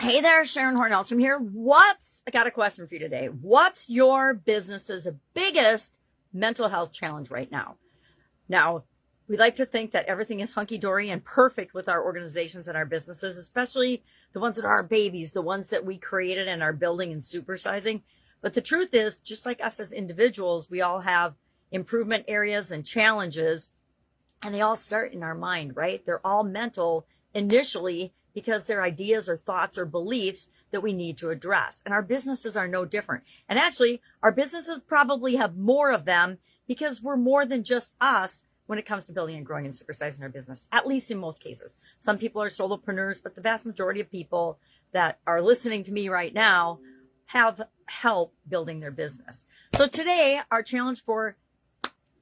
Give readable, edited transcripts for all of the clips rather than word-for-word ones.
Hey there, Sharon Horne-Ellstrom here. I got a question for you today. What's your business's biggest mental health challenge right now? Now, we like to think that everything is hunky-dory and perfect with our organizations and our businesses, especially the ones that are our babies, the ones that we created and are building and supersizing. But the truth is, just like us as individuals, we all have improvement areas and challenges, and they all start in our mind, right? They're all mental initially, because they're ideas or thoughts or beliefs that we need to address. And our businesses are no different. And actually, our businesses probably have more of them because we're more than just us when it comes to building and growing and supersizing our business, at least in most cases. Some people are solopreneurs, but the vast majority of people that are listening to me right now have help building their business. So today,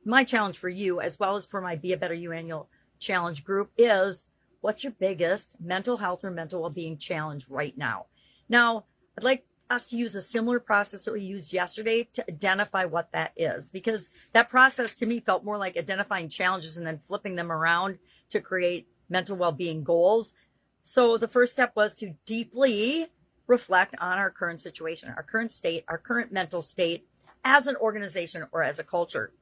my challenge for you, as well as for my Be a Better You annual challenge group, is what's your biggest mental health or mental well-being challenge right now? Now, I'd like us to use a similar process that we used yesterday to identify what that is, because that process to me felt more like identifying challenges and then flipping them around to create mental well-being goals. So the first step was to deeply reflect on our current situation, our current state, our current mental state as an organization or as a culture.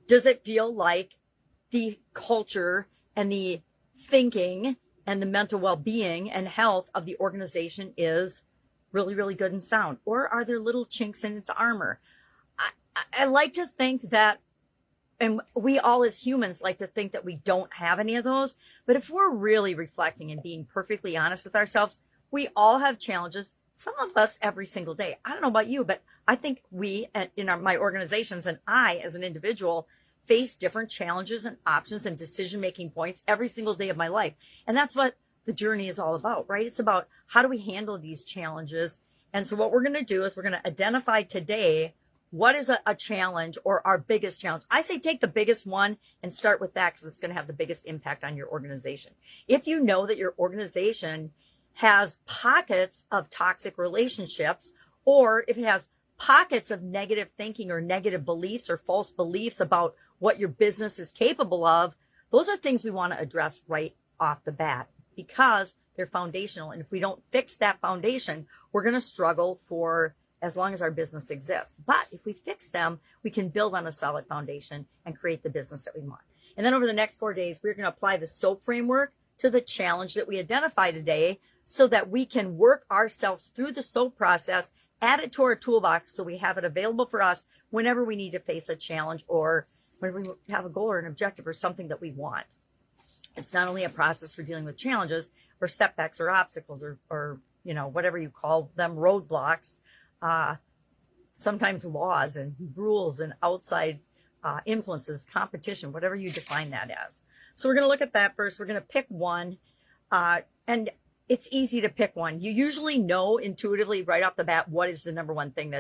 Does it feel like the culture and the thinking and the mental well-being and health of the organization is really, really good and sound? Or are there little chinks in its armor? I like to think that, and we all as humans like to think that we don't have any of those. But if we're really reflecting and being perfectly honest with ourselves, we all have challenges, some of us every single day. I don't know about you, but I think we in my organizations and I as an individual face different challenges and options and decision-making points every single day of my life. And that's what the journey is all about, right? It's about how do we handle these challenges. And so what we're going to do is we're going to identify today what is a challenge or our biggest challenge. I say take the biggest one and start with that because it's going to have the biggest impact on your organization. If you know that your organization has pockets of toxic relationships, or if it has pockets of negative thinking or negative beliefs or false beliefs about what your business is capable of, those are things we want to address right off the bat because they're foundational. And if we don't fix that foundation, we're going to struggle for as long as our business exists. But if we fix them, we can build on a solid foundation and create the business that we want. And then over the next 4 days, we're going to apply the SOAP framework to the challenge that we identify today so that we can work ourselves through the SOAP process, add it to our toolbox so we have it available for us whenever we need to face a challenge or when we have a goal or an objective or something that we want. It's not only a process for dealing with challenges or setbacks or obstacles or whatever you call them, roadblocks, sometimes laws and rules and outside influences, competition, whatever you define that as. So we're going to look at that first. We're going to pick one, and it's easy to pick one. You usually know intuitively right off the bat what is the number one thing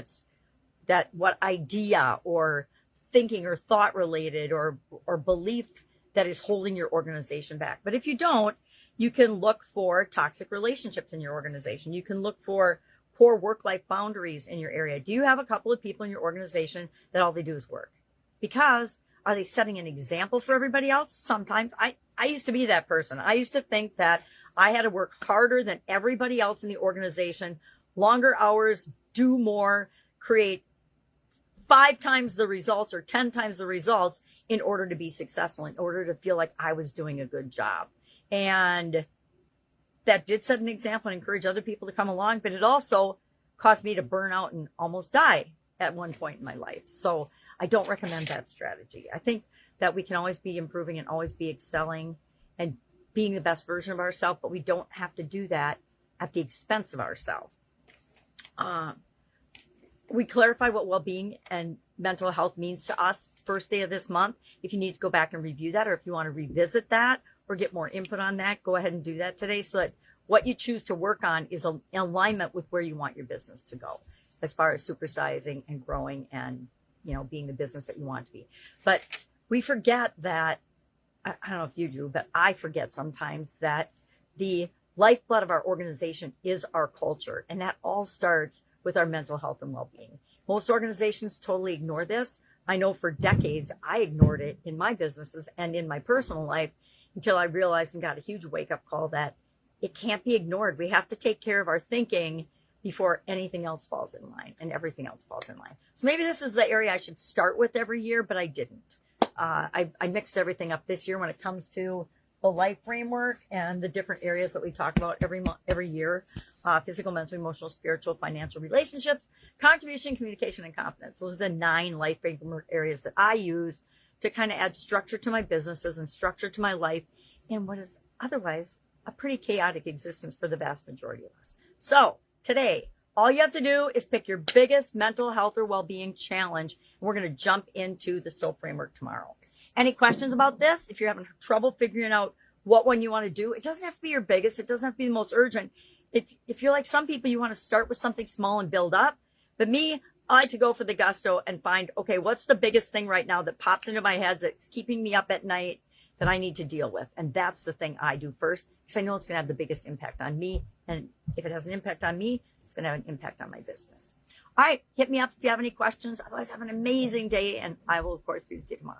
what idea or thinking or thought related or belief that is holding your organization back. But if you don't, you can look for toxic relationships in your organization. You can look for poor work-life boundaries in your area. Do you have a couple of people in your organization that all they do is work? Because are they setting an example for everybody else? Sometimes I used to be that person. I used to think that I had to work harder than everybody else in the organization, longer hours, do more, create 5 times the results or 10 times the results in order to be successful, in order to feel like I was doing a good job. And that did set an example and encourage other people to come along, but it also caused me to burn out and almost die at one point in my life. So I don't recommend that strategy. I think that we can always be improving and always be excelling and being the best version of ourselves, but we don't have to do that at the expense of ourselves. We clarify what well-being and mental health means to us first day of this month. If you need to go back and review that, or if you want to revisit that or get more input on that, go ahead and do that today so that what you choose to work on is in alignment with where you want your business to go as far as supersizing and growing and, being the business that you want to be. But we forget that, I don't know if you do, but I forget sometimes that the lifeblood of our organization is our culture. And that all starts with our mental health and well-being. Most organizations totally ignore this. I know for decades, I ignored it in my businesses and in my personal life until I realized and got a huge wake-up call that it can't be ignored. We have to take care of our thinking before anything else falls in line and everything else falls in line. So maybe this is the area I should start with every year, but I didn't. I mixed everything up this year when it comes to the life framework and the different areas that we talk about every year: physical, mental, emotional, spiritual, financial, relationships, contribution, communication, and confidence. Those are the 9 life framework areas that I use to kind of add structure to my businesses and structure to my life in what is otherwise a pretty chaotic existence for the vast majority of us. So today, all you have to do is pick your biggest mental health or well-being challenge. And we're going to jump into the SOAP framework tomorrow. Any questions about this? If you're having trouble figuring out what one you want to do, it doesn't have to be your biggest. It doesn't have to be the most urgent. If you're like some people, you want to start with something small and build up. But me, I like to go for the gusto and find, okay, what's the biggest thing right now that pops into my head that's keeping me up at night that I need to deal with? And that's the thing I do first, because I know it's going to have the biggest impact on me. And if it has an impact on me, it's going to have an impact on my business. All right, hit me up if you have any questions. Otherwise, have an amazing day, and I will, of course, be with you tomorrow.